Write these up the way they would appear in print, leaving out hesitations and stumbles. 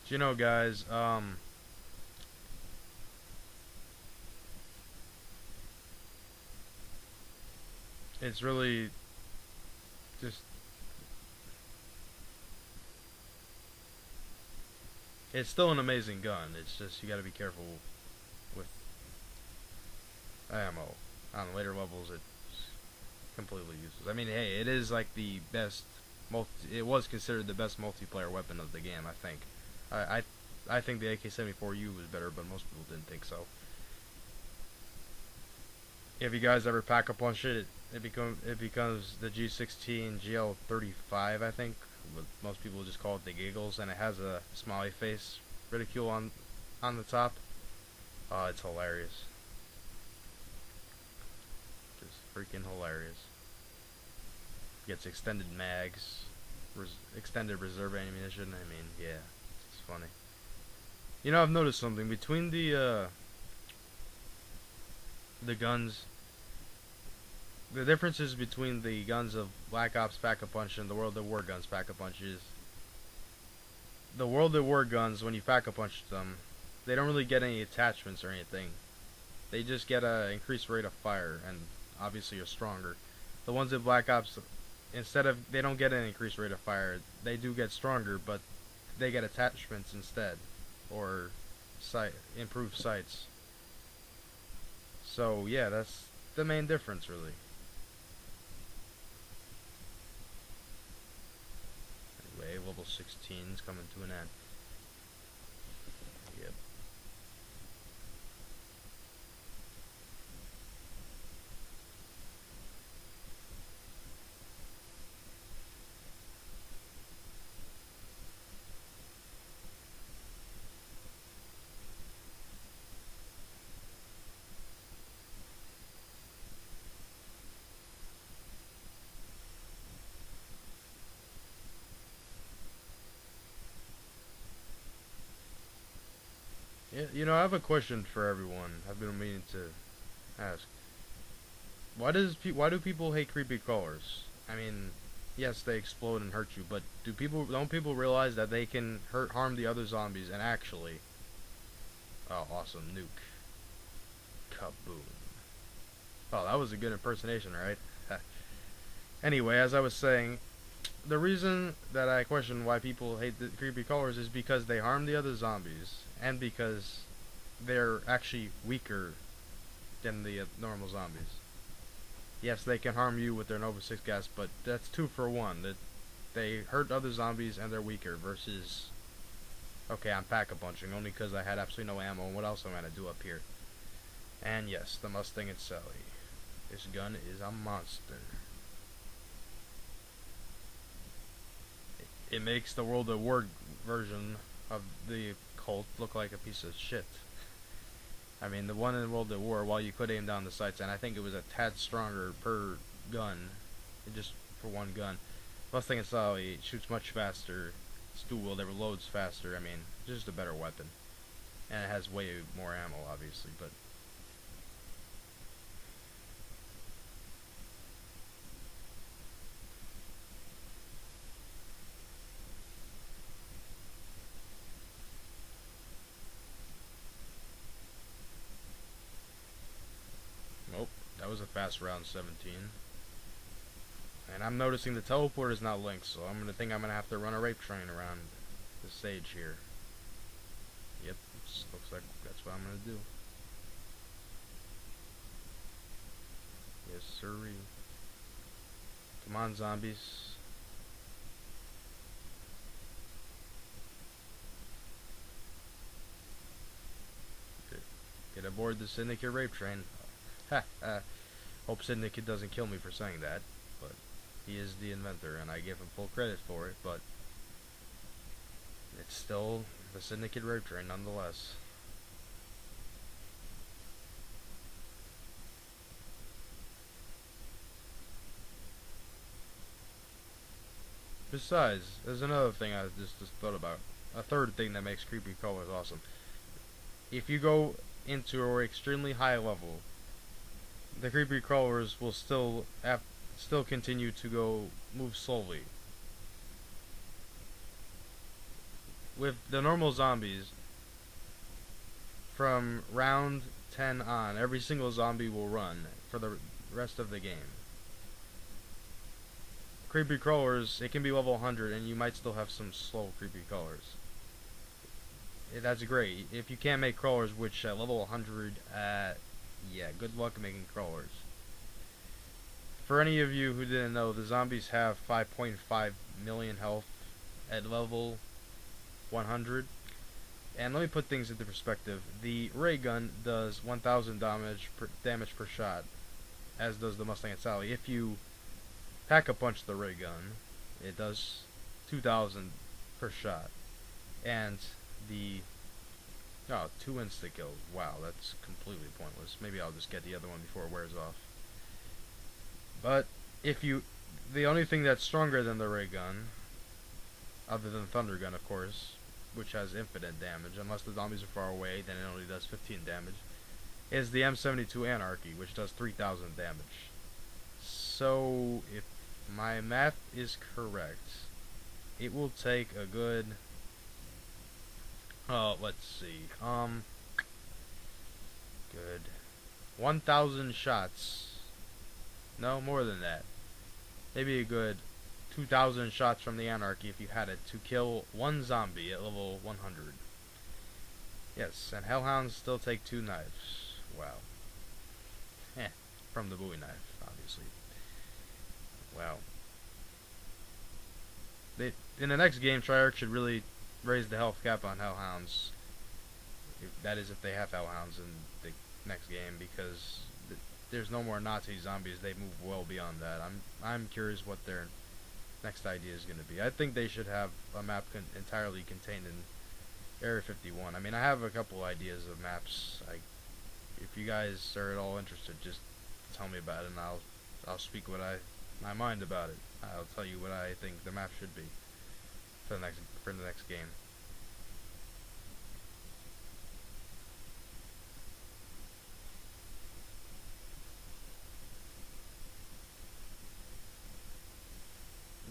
You know, guys, it's really just, it's still an amazing gun. It's just, you gotta be careful with ammo. On later levels, it's completely useless. I mean, hey, it is like the best, it was considered the best multiplayer weapon of the game, I think. I, I, I think the AK-74U was better, but most people didn't think so. If you guys ever pack a punch it becomes the G16 GL35, I think. But most people just call it the Giggles, and it has a smiley face ridicule on the top. Oh, it's hilarious. Just freaking hilarious. Gets extended mags, extended reserve ammunition. I mean, yeah, it's funny. You know, I've noticed something between the guns. The differences between the guns of Black Ops Pack-a-Punch and the World at War guns Pack-a-Punch is the World at War guns, when you Pack-a-Punch them, they don't really get any attachments or anything. They just get a increased rate of fire, and obviously you're stronger. The ones in Black Ops, they don't get an increased rate of fire. They do get stronger, but they get attachments instead, or improved sights. So yeah, that's the main difference, really. Anyway, level 16 is coming to an end. Yep. Yeah, you know, I have a question for everyone. I've been meaning to ask. Why do people hate creepy crawlers? I mean, yes, they explode and hurt you, but don't people realize that they can harm the other zombies and actually, oh, awesome nuke, kaboom. Oh, that was a good impersonation, right? Anyway, as I was saying, the reason that I question why people hate the creepy crawlers is because they harm the other zombies, and because they're actually weaker than the normal zombies. Yes, they can harm you with their Nova 6 gas, but that's 2 for 1. That they hurt other zombies and they're weaker versus, okay, I'm pack-a-punching only because I had absolutely no ammo, and what else am I going to do up here? And yes, the Mustang and Sally. This gun is a monster. It makes the World at War version of the Colt look like a piece of shit. I mean, the one in World at War, while you could aim down the sights, and I think it was a tad stronger per gun, just for one gun. Mustang and Sally, it shoots much faster. It's dual, it reloads faster. I mean, it's just a better weapon. And it has way more ammo, obviously, but nope, that was a fast round 17. And I'm noticing the teleporter is not linked, so I'm gonna have to run a rape train around the stage here. Yep, looks like that's what I'm gonna do. Yes, sirree. Come on, zombies. Get aboard the Syndicate rape train. Ha ha. Hope Syndicate doesn't kill me for saying that, but he is the inventor, and I give him full credit for it, but it's still the Syndicate rape train nonetheless. Besides, there's another thing I just thought about. A third thing that makes creepy crawlers awesome. If you go into an extremely high level, the creepy crawlers will still continue to move slowly. with the normal zombies, from round 10 on, every single zombie will run for the rest of the game. Creepy crawlers, it can be level 100 and you might still have some slow creepy crawlers. That's great. If you can't make crawlers, which at level 100, yeah, good luck making crawlers. For any of you who didn't know, the zombies have 5.5 million health at level 100. And let me put things into perspective. The ray gun does 1,000 damage per shot, as does the Mustang and Sally. If you pack-a-punch the ray gun, it does 2,000 per shot. And the... oh, 2 insta-kills. Wow, that's completely pointless. Maybe I'll just get the other one before it wears off. But, if you... the only thing that's stronger than the ray gun, other than the thunder gun, of course, which has infinite damage, unless the zombies are far away, then it only does 15 damage, is the M72 Anarchy, which does 3,000 damage. So, if my math is correct, it will take a good... oh, let's see, good 1,000 shots, no, more than that, maybe a good 2,000 shots from the Anarchy, if you had it, to kill one zombie at level 100. Yes, and Hellhounds still take 2 knives. Wow. From the Bowie knife, obviously. Wow. In the next game, Treyarch should really raise the health cap on Hellhounds. That is, if they have Hellhounds in the next game, because there's no more Nazi zombies. They move well beyond that. I'm curious what their next idea is going to be. I think they should have a map entirely contained in Area 51. I mean, I have a couple ideas of maps. If you guys are at all interested, just tell me about it, and I'll speak my mind about it. I'll tell you what I think the map should be for the next game.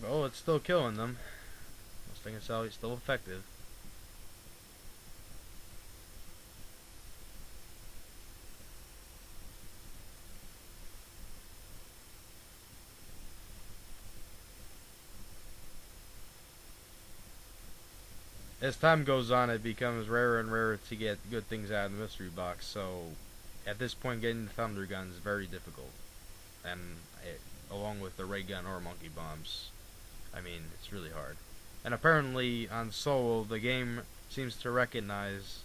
Well, it's still killing them. Mustang and Sally's still effective. As time goes on, it becomes rarer and rarer to get good things out of the mystery box, so at this point getting the thunder gun is very difficult. And along with the ray gun or monkey bombs, I mean, it's really hard. And apparently on Soul, the game seems to recognize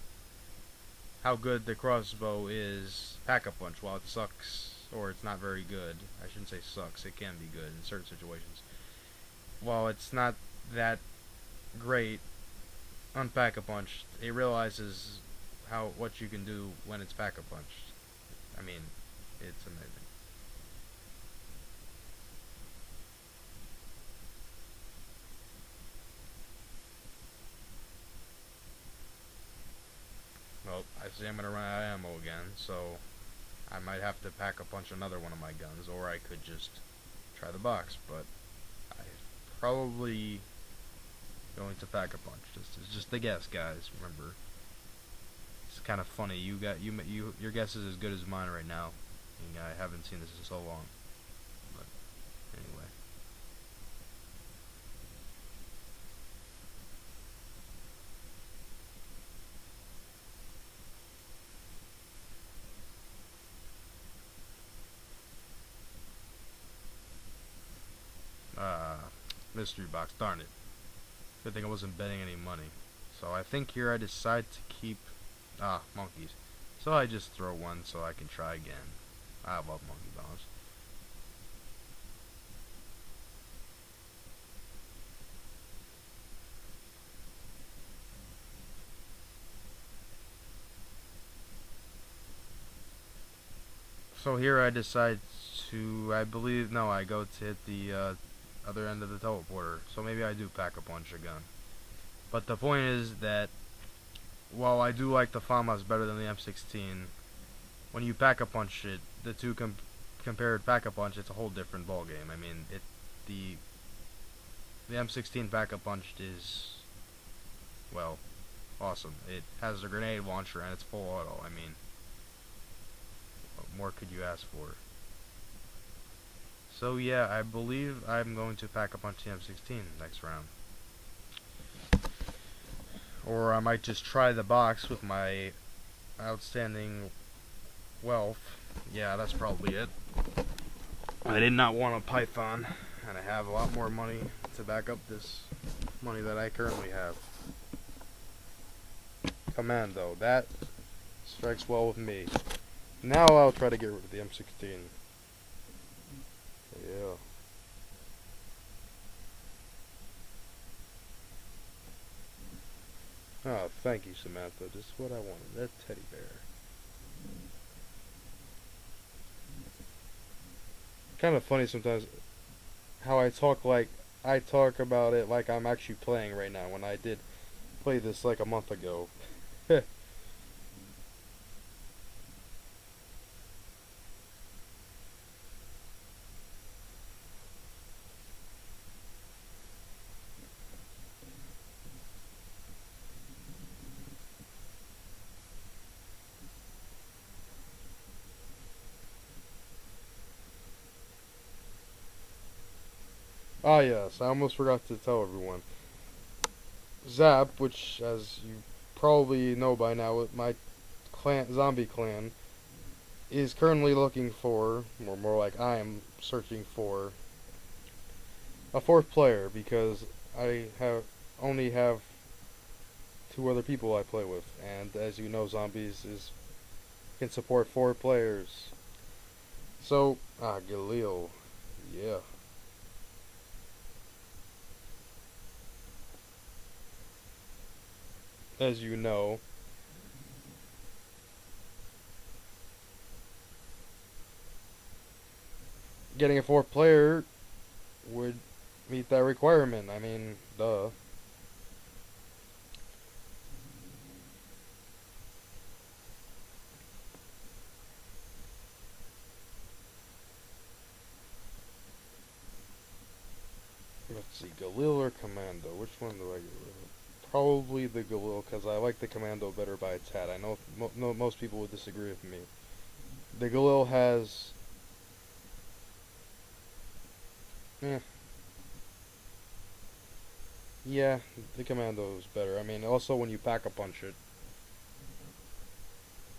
how good the crossbow is pack-a-punch. While it sucks, or it's not very good, I shouldn't say sucks, it can be good in certain situations. While it's not that great unpack-a-punched, it realizes what you can do when it's pack-a-punched. I mean, it's amazing. Well, I see I'm gonna run out of ammo again, so I might have to pack-a-punch another one of my guns, or I could just try the box, but I probably going to pack-a-punch. It's just a guess, guys. Remember, it's kind of funny. Your guess is as good as mine right now. I haven't seen this in so long. But anyway, mystery box. Darn it. Good thing I wasn't betting any money. So I think here I decide to keep... monkeys. So I just throw one so I can try again. I love monkey bombs. So here I decide to... I go to hit the other end of the teleporter. So maybe I do pack-a-punch a gun. But the point is that while I do like the FAMAS better than the M16, when you pack-a-punch it, the two compared pack-a-punch, it's a whole different ballgame. I mean, the M16 pack-a-punched is well, awesome. It has a grenade launcher and it's full auto. I mean, what more could you ask for? So yeah, I believe I'm going to pack up on TM16 next round. Or I might just try the box with my outstanding wealth. Yeah, that's probably it. I did not want a Python, and I have a lot more money to back up this money that I currently have. Commando, that strikes well with me. Now I'll try to get rid of the M16. Yeah. Oh, thank you, Samantha. Just what I wanted. That teddy bear. Kind of funny sometimes how I talk about it like I'm actually playing right now when I did play this like a month ago. Ah yes, I almost forgot to tell everyone. Zap, which as you probably know by now, my zombie clan is currently looking for, or more like I am searching for, a fourth player because I only have two other people I play with, and as you know, zombies can support four players. So, Galil, yeah. As you know, getting a fourth player would meet that requirement. I mean, duh. Let's see, Galil or Commando? Which one do I get rid of? Probably the Galil, because I like the Commando better by a tad. I know most people would disagree with me. The Galil has... Eh. Yeah, the Commando is better. I mean, also when you pack a punch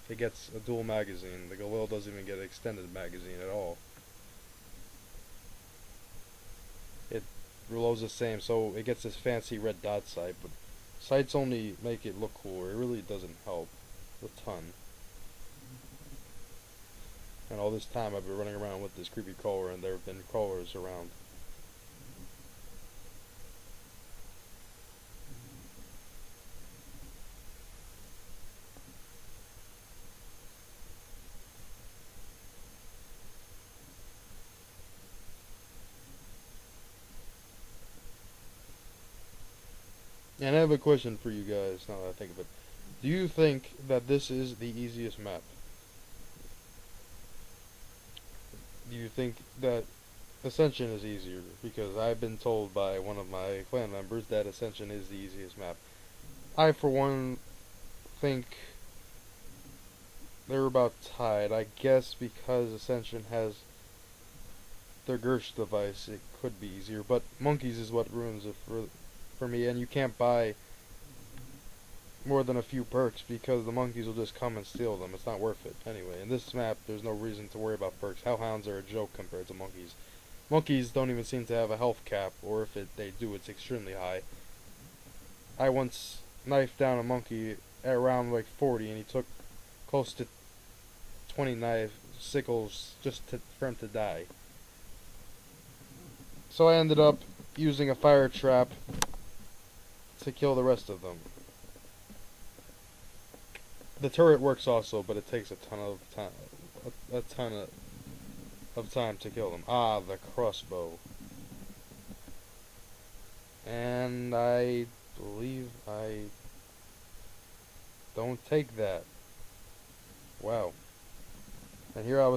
it gets a dual magazine. The Galil doesn't even get an extended magazine at all. It reloads the same, so it gets this fancy red dot sight, but sights only make it look cooler. It really doesn't help a ton. And all this time I've been running around with this creepy crawler, and there have been crawlers around. And I have a question for you guys now that I think of it. Do you think that this is the easiest map? Do you think that Ascension is easier? Because I've been told by one of my clan members that Ascension is the easiest map. I, for one, think they're about tied. I guess because Ascension has their Gersh device, it could be easier. But Monkeys is what ruins it for me, and you can't buy more than a few perks because the monkeys will just come and steal them. It's not worth it. Anyway, in this map, there's no reason to worry about perks. Hellhounds are a joke compared to monkeys. Monkeys don't even seem to have a health cap, or if they do, it's extremely high. I once knifed down a monkey at around like 40, and he took close to 20 knife sickles just for him to die. So I ended up using a fire trap to kill the rest of them. The turret works also, but it takes a ton of time to kill them. Ah, the crossbow. And I believe I don't take that. Wow. And here I was